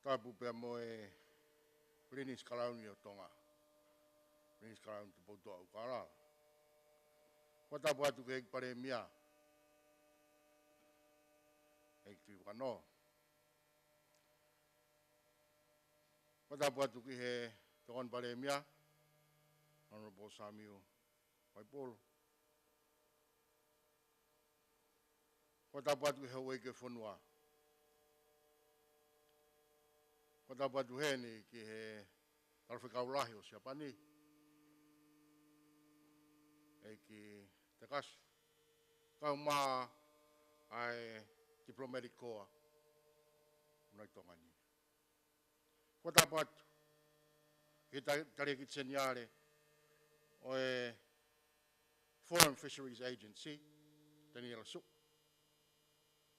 Kapu pe mo e British Colonia o Tonga. British Colonia te poutoa o Karala. Wata buatu ke pare mia. E ki wano. Wata buatu ki he tokon pare mia. Honorable Samuel Waipolo. Wata buatu he weke whanua. Wata buatu he ni ki he talwhikaulahi o Siapani. E ki te kasi. Kau maa ai diplomatic corps. Unai tonga ni. Wata buatu. Ki tari ki tsenyare. O e Foreign Fisheries Agency. Tani ala su.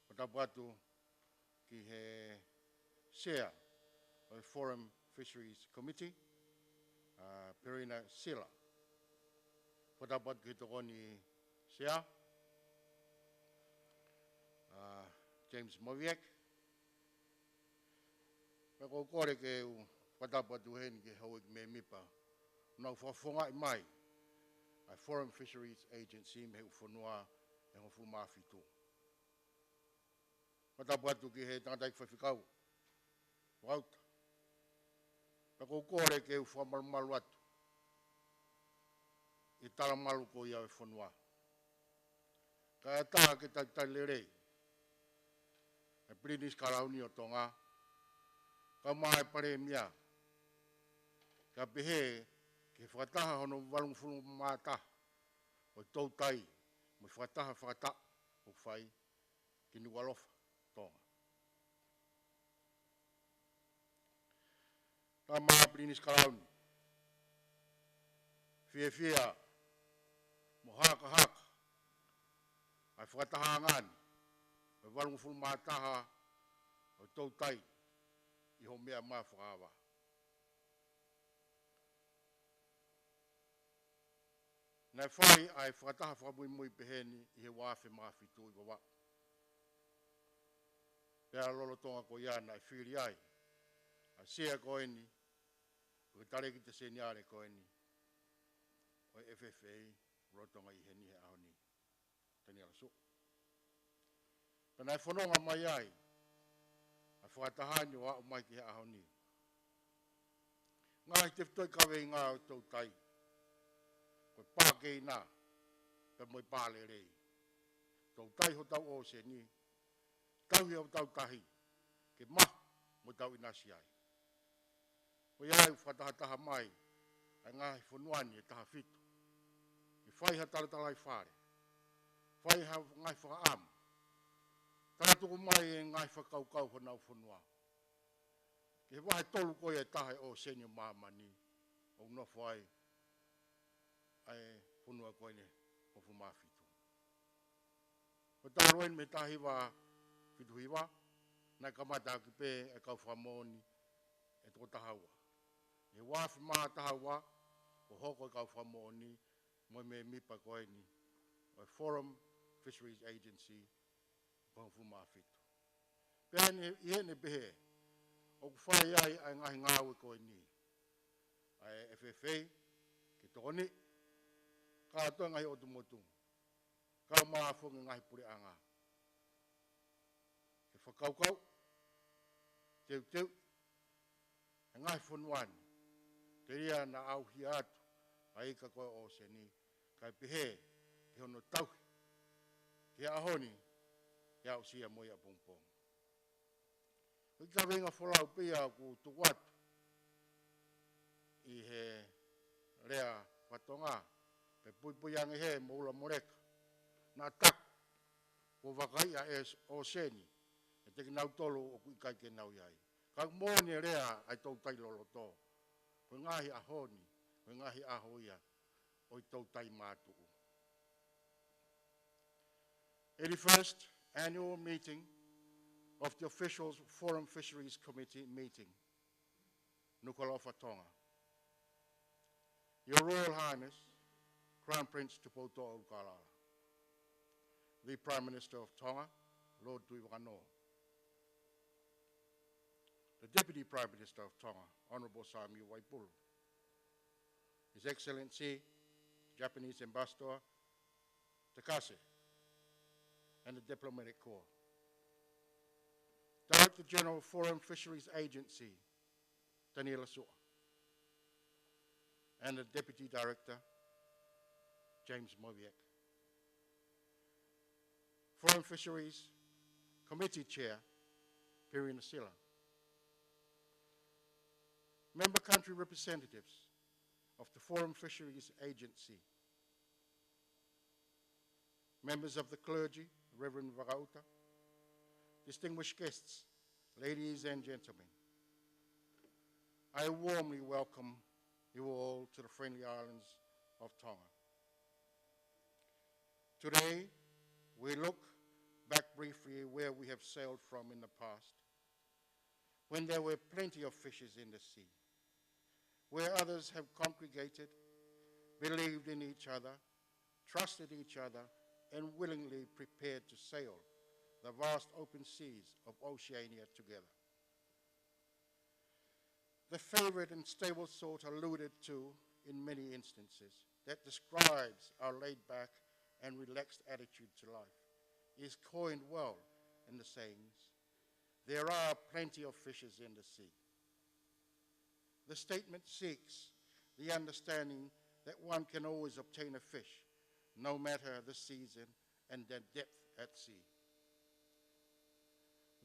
Wata buatu ki he SEA. O e Foreign Fisheries Committee. Perina Sila. Wata buatu ki toko ni SEA. James Moviek. Peko kore ke wata buatu hen ki hau me mipa. Nau whafonga i mai. A Foreign Fisheries Agency me ufonua e hofu mafitu. Wata buatu ki he tangatai whawhikau. Wauta. Peko kore ke whamalumalu atu. I tala malu ko ia e whanua. Ka taha ke tai lerei. E British Colonia o Tonga. Ka mai pare mia. Ka pehe ke whakataha hono walungwhunu mātaha. O tau tai. Mo whakataha whakata. O whai. Ki Nualofa Tonga. Ka mai British Colonia. Fia. Mo haka. Ai whakataha ngani. O walungwhunu mātaha. O tau tai. I ho mea maa whakawa. Nei whai ai whakataha whakamui peheni i he wāwhi mawhitu i wawa. Pea lolo tonga ko iana i whiri ai. A sea ko eni. O tare ki te seniare ko eni. O FFA rotonga i heni he ahoni. Tani ala su. Pena e whanonga mai ai. A whakatahani o au mai ki he ahoni. Ngā i te wtoi kawe i ngā o tau tai. Koe pākei nā. Pe moi pāle rei. Tau tai ho tau o se ni. Tau hi au tau tahi. Ke mahu mo tau inasi ai. Koe ai whakatahataha mai. Ai ngā i whanuani e taha fitu. I whai ha tala i whare. Whai ha ngai whakaamu. Tara tuku mai e ngai whakaukau honau whanua. Ke wahe tolu koe e tahe o senio mamani. O nofo ai. Ai whanua koe ne hofu mawhitu. Ko tāroen me tahiwa whituhiwa. Nai kamata ki pē e kau whamoni. E toko tahaua. E wafi maa tahaua. O hoko e kau whamoni. Moi me mipa koe ni. O Foreign Fisheries Agency. Hofu mawhitu. Pea i hene pehe. O whai ai ai ngahi ngāwe koe ni. Ai FFA. Ke tokoni. Ka atoa ngahi otumotu. Ka maa whongi ngahi pure anga. Ke whakaukau. Teu. E ngahi whanuani. Te ria na au hi atu. Ai ka koe o se ni. Kai pehe. Ke hono tauhi. Ke ahoni. Ke au sia moia pongpong. Ko ka venga wholau pia ku tuwatu. I he rea whatonga. Pe pui ange he moula moreka. Nā taku. Ko wakai a o seni. E teki nau tolu o kui kai ke nau iai. Ka mōni e rea ai tau tai lolo tō. Ko ngahi ahoni. Ko ngahi ahoia. O i tau tai mātuu. 81st Annual Meeting of the Officials Foreign Fisheries Committee meeting. Nukualofa Tonga. Your Royal Highness, Crown Prince Tupotoa Ukalala. The Prime Minister of Tonga, Lord Tuiwakanoa. the Deputy Prime Minister of Tonga, Honourable Sami Waipulu, His Excellency, Japanese Ambassador Takase, and the Diplomatic Corps, Director General Foreign Fisheries Agency, Daniela Sua, and the Deputy Director, James Moviak, Foreign Fisheries Committee Chair, Piri Nasila, member country representatives of the Foreign Fisheries Agency, members of the clergy, Reverend Varauta, distinguished guests, ladies and gentlemen, I warmly welcome you all to the friendly islands of Tonga. Today, we look back briefly where we have sailed from in the past, when there were plenty of fishes in the sea, where others have congregated, believed in each other, trusted each other, and willingly prepared to sail the vast open seas of Oceania together. The favorite and stable sort alluded to in many instances that describes our laid-back and relaxed attitude to life is coined well in the sayings, there are plenty of fishes in the sea. The statement seeks the understanding that one can always obtain a fish, no matter the season and the depth at sea.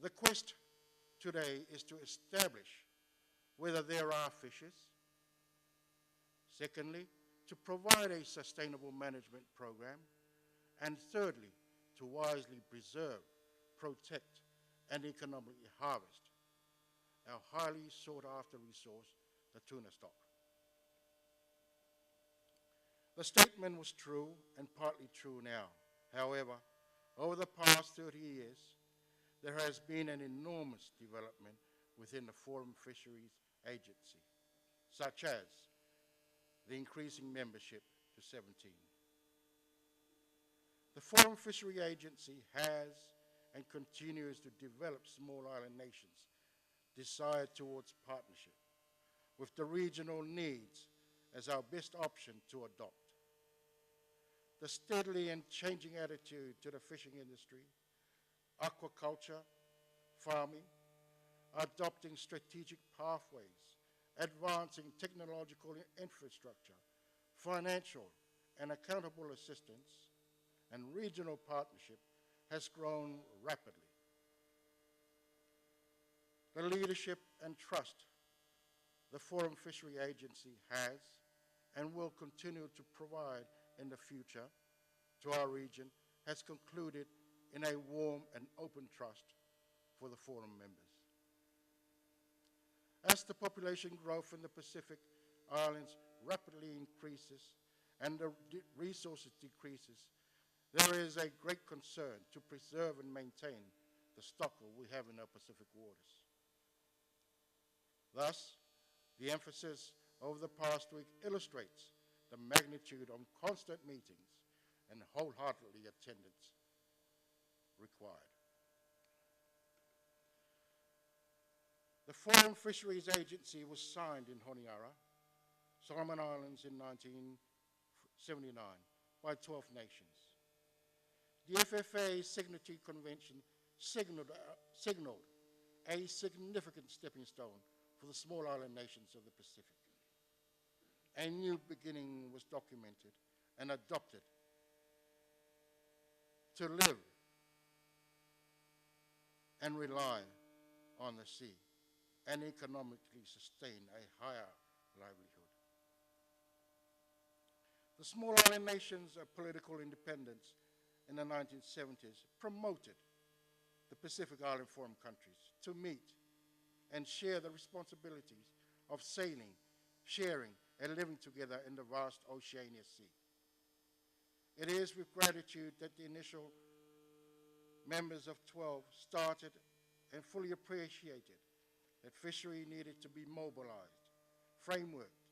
The quest today is to establish whether there are fishes. Secondly, to provide a sustainable management program. And thirdly, to wisely preserve, protect, and economically harvest our highly sought-after resource, the tuna stock. The statement was true and partly true now. However, over the past 30 years, there has been an enormous development within the Foreign Fisheries Agency, such as the increasing membership to 17. The Foreign Fishery Agency has and continues to develop small island nations' desire towards partnership with the regional needs as our best option to adopt. The steadily and changing attitude to the fishing industry, aquaculture, farming, adopting strategic pathways, advancing technological infrastructure, financial and accountable assistance, and regional partnership has grown rapidly. The leadership and trust the Foreign Fishery Agency has and will continue to provide in the future to our region has concluded in a warm and open trust for the forum members. As the population growth in the Pacific Islands rapidly increases and the resources decreases, there is a great concern to preserve and maintain the stock we have in our Pacific waters. Thus, the emphasis over the past week illustrates the magnitude of constant meetings and wholeheartedly attendance required. The Foreign Fisheries Agency was signed in Honiara, Solomon Islands in 1979 by 12 nations. The FFA Signatory Convention signaled a significant stepping stone for the small island nations of the Pacific. A new beginning was documented and adopted to live and rely on the sea and economically sustain a higher livelihood. The small island nations of political independence in the 1970s promoted the Pacific Island Forum countries to meet and share the responsibilities of sailing, sharing, and living together in the vast Oceania Sea. It is with gratitude that the initial members of 12 started and fully appreciated that fishery needed to be mobilized, frameworked,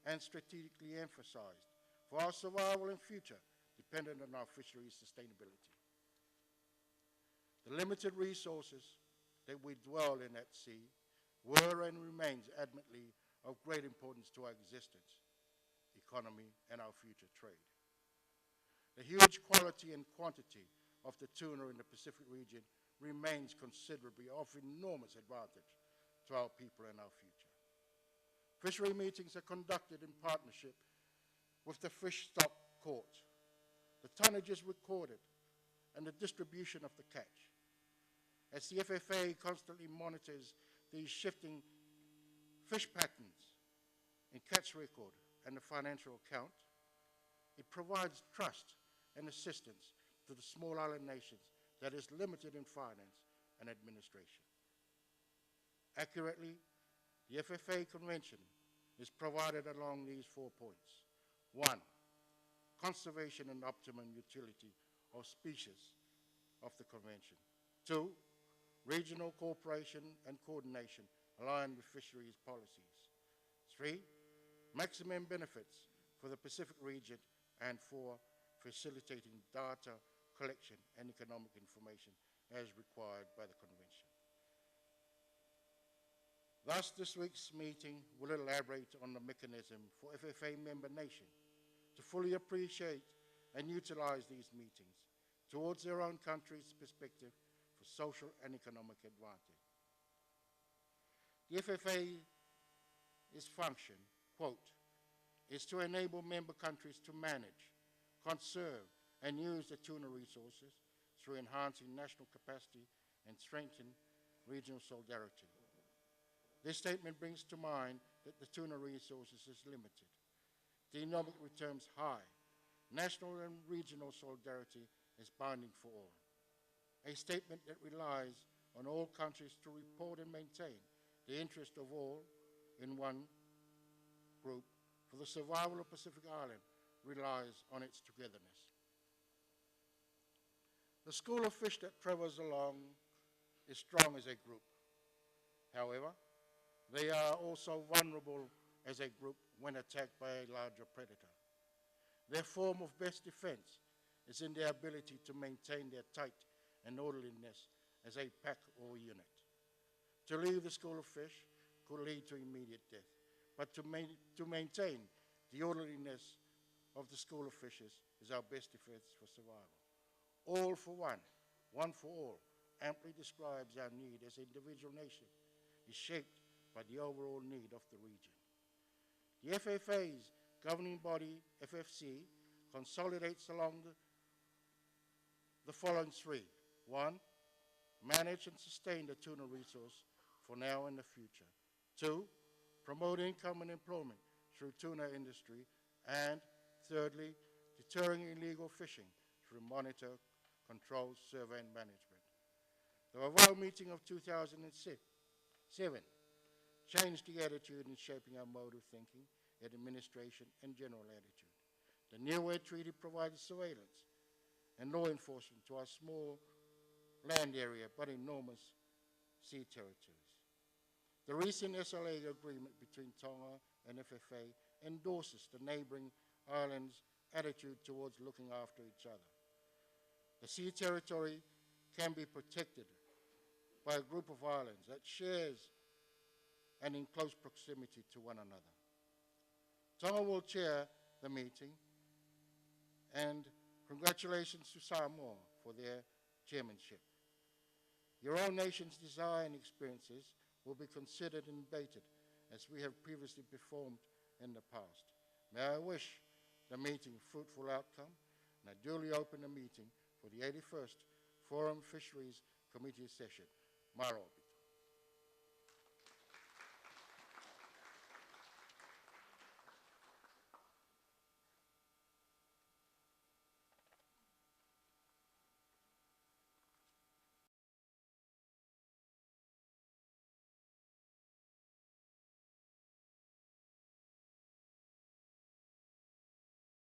and strategically emphasized for our survival and future dependent on our fisheries sustainability. The limited resources that we dwell in at sea were and remains admittedly of great importance to our existence, economy, and our future trade. The huge quality and quantity of the tuna in the Pacific region remains considerably of enormous advantage to our people and our future. Fishery meetings are conducted in partnership with the Fish Stock Court. The tonnage is recorded and the distribution of the catch. As the FFA constantly monitors these shifting fish patterns in catch record and the financial account, it provides trust and assistance to the small island nations that is limited in finance and administration. Accurately, the FFA Convention is provided along these 4 points. 1, conservation and optimum utility of species of the Convention. 2, regional cooperation and coordination aligned with fisheries policies. 3, maximum benefits for the Pacific region, and 4, facilitating data collection and economic information as required by the Convention. Thus, this week's meeting will elaborate on the mechanism for FFA member nations to fully appreciate and utilize these meetings towards their own country's perspective for social and economic advantage. The FFA's function, quote, is to enable member countries to manage, conserve, and use the tuna resources through enhancing national capacity and strengthening regional solidarity. This statement brings to mind that the tuna resources is limited, the economic returns high, national and regional solidarity is binding for all. A statement that relies on all countries to report and maintain the interest of all in one group for the survival of Pacific Island relies on its togetherness. The school of fish that travels along is strong as a group. However, they are also vulnerable as a group when attacked by a larger predator. Their form of best defense is in their ability to maintain their tight and orderliness as a pack or unit. To leave the school of fish could lead to immediate death, but to maintain the orderliness of the school of fishes is our best defense for survival. All for one for all, amply describes our need as an individual nation, is shaped by the overall need of the region. The FFA's governing body, FFC, consolidates along the following 3. 1, manage and sustain the tuna resource for now and the future. 2, promote income and employment through tuna industry. And thirdly, deterring illegal fishing through monitor, control, survey, and management. The Vaea meeting of 2007 changed the attitude in shaping our mode of thinking, administration, and general attitude. The Niue Treaty provided surveillance and law enforcement to our small land area but enormous sea territories. The recent SLA agreement between Tonga and FFA endorses the neighboring islands' attitude towards looking after each other. The sea territory can be protected by a group of islands that shares and in close proximity to one another. Tonga will chair the meeting, and congratulations to Samoa for their chairmanship. Your own nation's desire and experiences will be considered and debated as we have previously performed in the past. May I wish the meeting a fruitful outcome, and I duly open the meeting for the 81st Forum Fisheries Committee session. Maro.